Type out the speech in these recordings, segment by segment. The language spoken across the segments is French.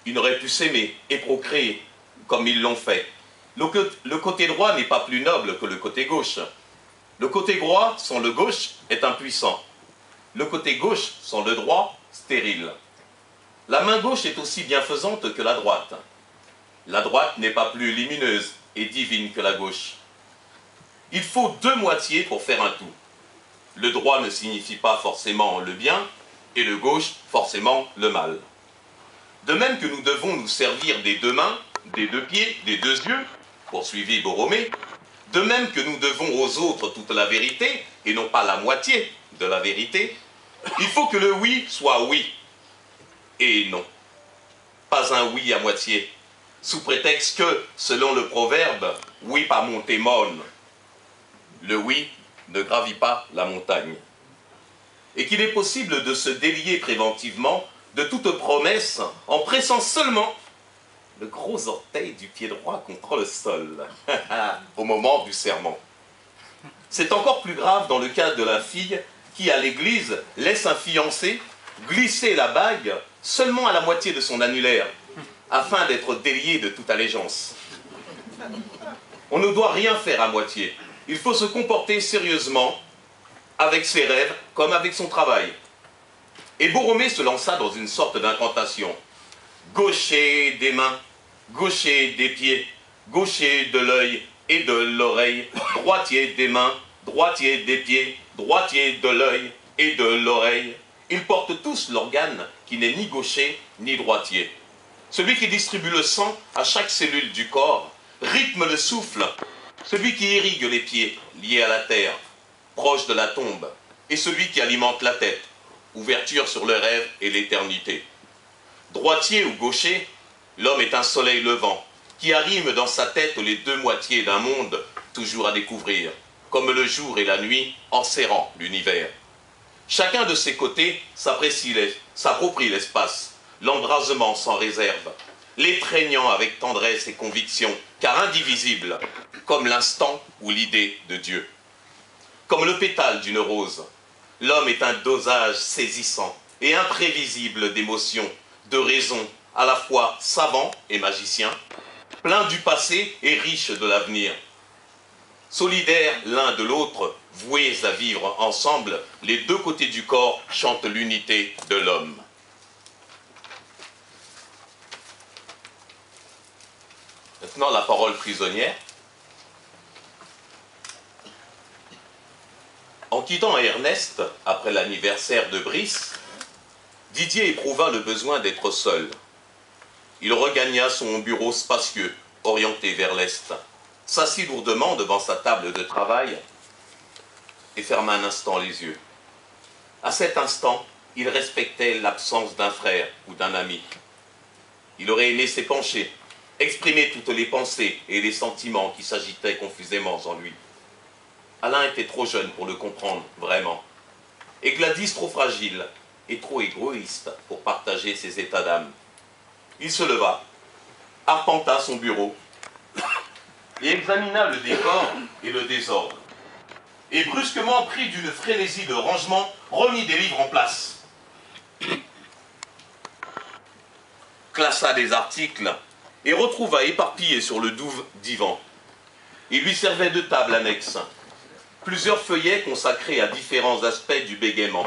Il n'aurait pu s'aimer et procréer comme ils l'ont fait. Le côté droit n'est pas plus noble que le côté gauche. Le côté droit sans le gauche est impuissant. Le côté gauche sans le droit, stérile. La main gauche est aussi bienfaisante que la droite. La droite n'est pas plus lumineuse et divine que la gauche. Il faut deux moitiés pour faire un tout. Le droit ne signifie pas forcément le bien et le gauche forcément le mal. De même que nous devons nous servir des deux mains, des deux pieds, des deux yeux, poursuivit Borromée, de même que nous devons aux autres toute la vérité et non pas la moitié de la vérité, il faut que le oui soit oui et non. Pas un oui à moitié, sous prétexte que, selon le proverbe, oui pas monter monne, le oui ne gravit pas la montagne. Et qu'il est possible de se délier préventivement de toute promesse en pressant seulement le gros orteil du pied droit contre le sol, au moment du serment. C'est encore plus grave dans le cas de la fille qui, à l'église, laisse un fiancé glisser la bague seulement à la moitié de son annulaire, afin d'être délié de toute allégeance. On ne doit rien faire à moitié. Il faut se comporter sérieusement avec ses rêves comme avec son travail. Et Borromée se lança dans une sorte d'incantation. Gaucher des mains, gaucher des pieds, gaucher de l'œil et de l'oreille, droitier des mains, droitier des pieds, droitier de l'œil et de l'oreille. Ils portent tous l'organe qui n'est ni gaucher ni droitier. Celui qui distribue le sang à chaque cellule du corps, rythme le souffle, celui qui irrigue les pieds, liés à la terre, proche de la tombe, et celui qui alimente la tête, ouverture sur le rêve et l'éternité. Droitier ou gaucher, l'homme est un soleil levant, qui arrime dans sa tête les deux moitiés d'un monde toujours à découvrir, comme le jour et la nuit enserrant l'univers. Chacun de ses côtés s'approprie l'espace, l'embrasement sans réserve, l'étreignant avec tendresse et conviction, car indivisible, comme l'instant ou l'idée de Dieu. Comme le pétale d'une rose, l'homme est un dosage saisissant et imprévisible d'émotions, de raisons, à la fois savant et magicien, plein du passé et riche de l'avenir. Solidaires l'un de l'autre, voués à vivre ensemble, les deux côtés du corps chantent l'unité de l'homme. Maintenant, la parole prisonnière. En quittant Ernest, après l'anniversaire de Brice, Didier éprouva le besoin d'être seul. Il regagna son bureau spacieux, orienté vers l'est, s'assit lourdement devant sa table de travail et ferma un instant les yeux. À cet instant, il respectait l'absence d'un frère ou d'un ami. Il aurait aimé s'épancher, exprimer toutes les pensées et les sentiments qui s'agitaient confusément en lui. Alain était trop jeune pour le comprendre, vraiment. Et Gladys trop fragile et trop égoïste pour partager ses états d'âme. Il se leva, arpenta son bureau et examina le décor et le désordre. Et brusquement, pris d'une frénésie de rangement, remit des livres en place. Classa des articles et retrouva éparpillé sur le doux divan. Il lui servait de table annexe. Plusieurs feuillets consacrés à différents aspects du bégaiement.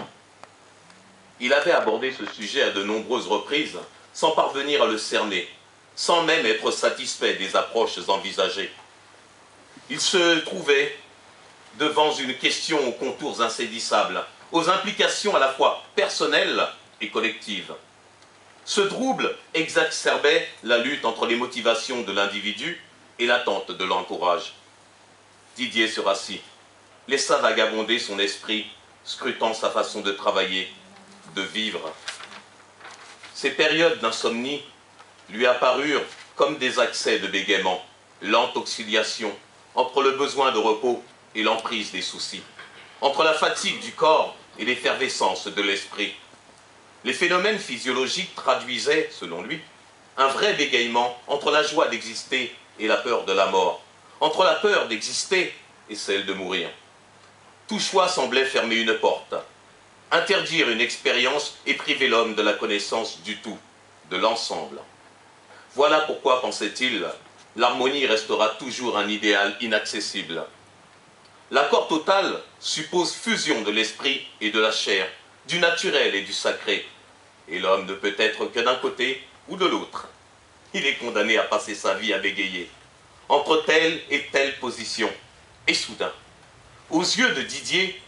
Il avait abordé ce sujet à de nombreuses reprises, sans parvenir à le cerner, sans même être satisfait des approches envisagées. Il se trouvait devant une question aux contours insaisissables, aux implications à la fois personnelles et collectives. Ce trouble exacerbait la lutte entre les motivations de l'individu et l'attente de l'entourage. Didier se rassit, laissa vagabonder son esprit, scrutant sa façon de travailler, de vivre. Ces périodes d'insomnie lui apparurent comme des accès de bégaiement, lente auxiliation entre le besoin de repos et l'emprise des soucis, entre la fatigue du corps et l'effervescence de l'esprit. Les phénomènes physiologiques traduisaient, selon lui, un vrai bégaiement entre la joie d'exister et la peur de la mort, entre la peur d'exister et celle de mourir. Tout choix semblait fermer une porte. Interdire une expérience et priver l'homme de la connaissance du tout, de l'ensemble. Voilà pourquoi, pensait-il, l'harmonie restera toujours un idéal inaccessible. L'accord total suppose fusion de l'esprit et de la chair, du naturel et du sacré. Et l'homme ne peut être que d'un côté ou de l'autre. Il est condamné à passer sa vie à bégayer, entre telle et telle position. Et soudain, aux yeux de Didier,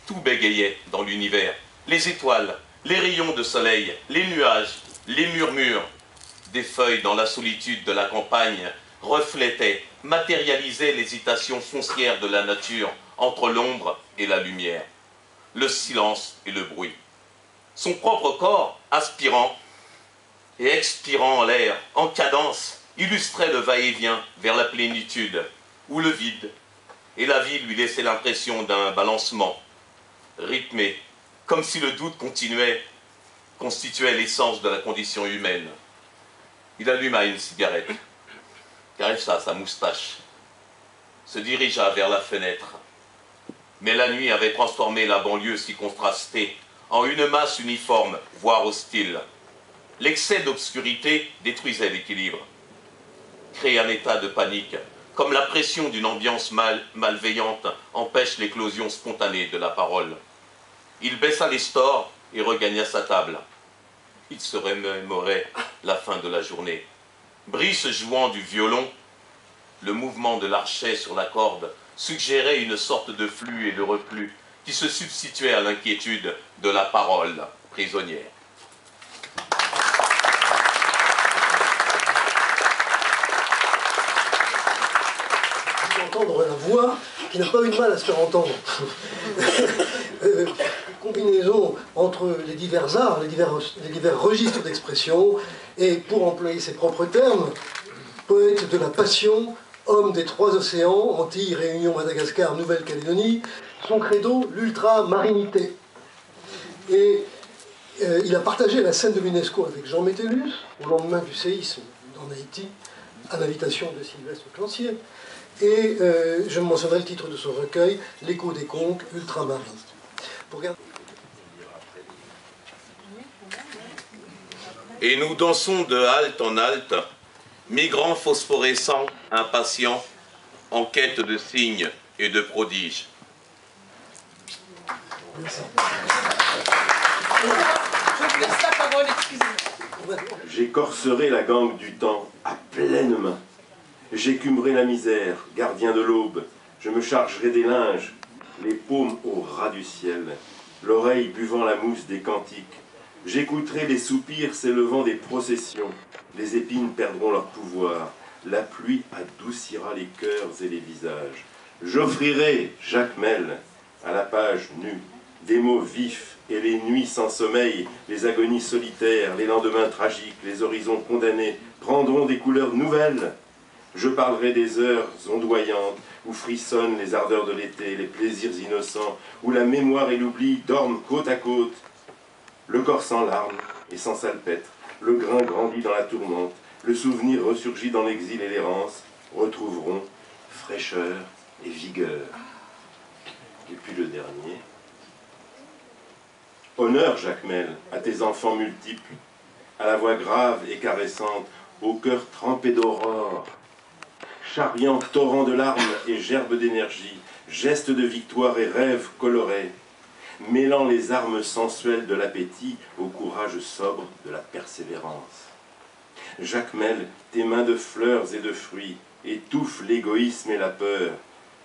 tout bégayait dans l'univers. Les étoiles, les rayons de soleil, les nuages, les murmures. Des feuilles dans la solitude de la campagne reflétaient, matérialisaient l'hésitation foncière de la nature entre l'ombre et la lumière, le silence et le bruit. Son propre corps, aspirant et expirant l'air, en cadence, illustrait le va-et-vient vers la plénitude ou le vide, et la vie lui laissait l'impression d'un balancement rythmé, comme si le doute constituait l'essence de la condition humaine. Il alluma une cigarette, caressa sa moustache, se dirigea vers la fenêtre. Mais la nuit avait transformé la banlieue si contrastée en une masse uniforme, voire hostile. L'excès d'obscurité détruisait l'équilibre, créait un état de panique, comme la pression d'une ambiance malveillante empêche l'éclosion spontanée de la parole. Il baissa les stores et regagna sa table. Il se remémorait la fin de la journée. Brice jouant du violon, le mouvement de l'archet sur la corde suggérait une sorte de flux et de reflux qui se substituait à l'inquiétude de la parole prisonnière. Entendre la voix qui n'a pas eu de mal à se faire entendre. Combinaison entre les divers arts, les divers registres d'expression, et pour employer ses propres termes, poète de la passion, homme des trois océans, Antilles, Réunion, Madagascar, Nouvelle-Calédonie, son credo, l'ultra-marinité. Et il a partagé la scène de l'UNESCO avec Jean Métellus, au lendemain du séisme en Haïti, à l'invitation de Sylvestre Clancier. Et je mentionnerai le titre de son recueil, L'écho des conques ultramarins. Et nous dansons de halte en halte, migrants phosphorescents, impatients, en quête de signes et de prodiges. J'écorcerai la gangue du temps à pleine main. J'écumerai la misère, gardien de l'aube. Je me chargerai des linges, les paumes au ras du ciel, l'oreille buvant la mousse des cantiques. J'écouterai les soupirs s'élevant des processions. Les épines perdront leur pouvoir. La pluie adoucira les cœurs et les visages. J'offrirai, Jacmel, à la page nue, des mots vifs et les nuits sans sommeil, les agonies solitaires, les lendemains tragiques, les horizons condamnés prendront des couleurs nouvelles. Je parlerai des heures ondoyantes où frissonnent les ardeurs de l'été, les plaisirs innocents, où la mémoire et l'oubli dorment côte à côte. Le corps sans larmes et sans salpêtre, le grain grandit dans la tourmente, le souvenir ressurgit dans l'exil et l'errance, retrouveront fraîcheur et vigueur. Et puis le dernier. Honneur, Jacmel, à tes enfants multiples, à la voix grave et caressante, au cœur trempé d'aurore, charriant torrent de larmes et gerbes d'énergie, gestes de victoire et rêves colorés, mêlant les armes sensuelles de l'appétit au courage sobre de la persévérance. Jacmel, tes mains de fleurs et de fruits étouffent l'égoïsme et la peur,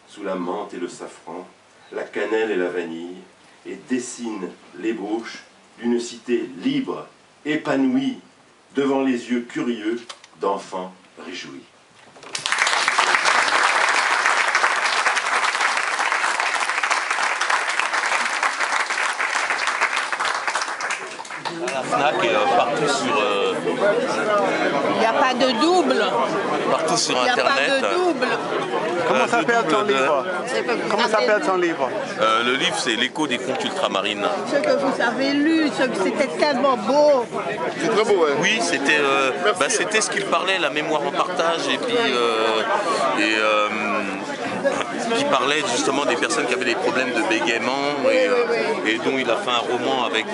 sous la menthe et le safran, la cannelle et la vanille, et dessinent l'ébauche d'une cité libre, épanouie, devant les yeux curieux d'enfants réjouis. À la FNAC et partout sur... Il n'y a pas de double. Partout sur Il n'y a Internet. pas de double. Comment s'appelle ton livre? Comment s'appelle ton livre? Le livre, c'est L'écho des contes ultramarines. Ce que vous avez lu, c'était tellement beau. C'est très beau, hein? Oui, c'était ce qu'il parlait, la mémoire en partage, et puis qui parlait justement des personnes qui avaient des problèmes de bégaiement et dont il a fait un roman avec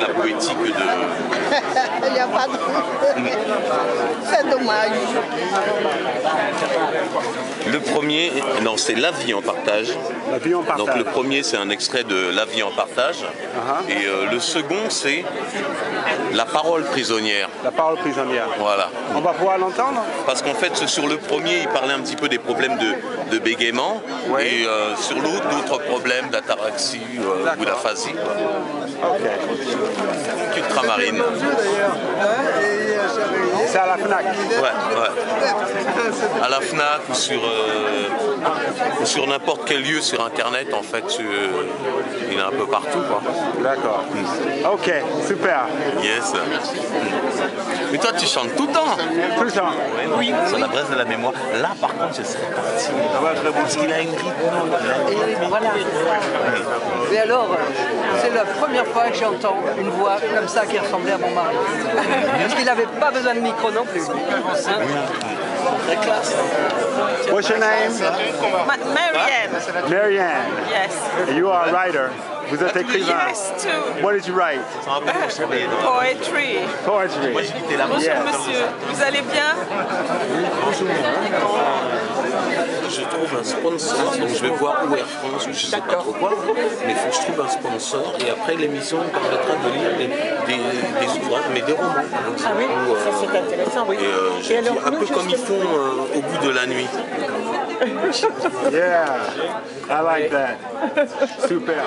la poétique de... Il n'y a pas de... C'est dommage. Le premier, non, c'est La vie en partage. La vie en partage. Donc le premier, c'est un extrait de La vie en partage. Et le second, c'est La parole prisonnière. La parole prisonnière. Voilà. On va pouvoir l'entendre? Parce qu'en fait, sur le premier, il parlait un petit peu des problèmes de bégaiement. Oui. Et sur l'autre, d'autres problèmes d'ataraxie ou d'aphasie. Ok. Ultramarine. C'est à la FNAC? Ouais. À la FNAC ou sur n'importe quel lieu sur Internet, en fait, il est un peu partout, quoi. D'accord. Ok, super. Yes. Mais toi, tu chantes tout le temps. Tout le temps. Oui. Sur la braise de la mémoire. Là, par contre, je serais parti. Parce qu'il a une rythme. Voilà. Et alors, c'est la première fois que j'entends une voix comme ça qui ressemblait à mon mari. Parce qu'il n'avait pas besoin de micro non plus. Très classe. What's your name? Marianne. Marianne. Yes. You are a writer. Vous êtes écrivain. Yes, too. What did you write? Poetry. Poetry. Bonjour monsieur, vous allez bien? Je trouve un sponsor, donc je vais voir où Air France ou je sais pas trop quoi, mais il faut que je trouve un sponsor et après l'émission me permettra de lire des ouvrages, mais des romans. Ah oui, ça c'est intéressant, oui. Et j'ai dit, un peu comme ils font au bout de la nuit. Yeah, I like that. Super.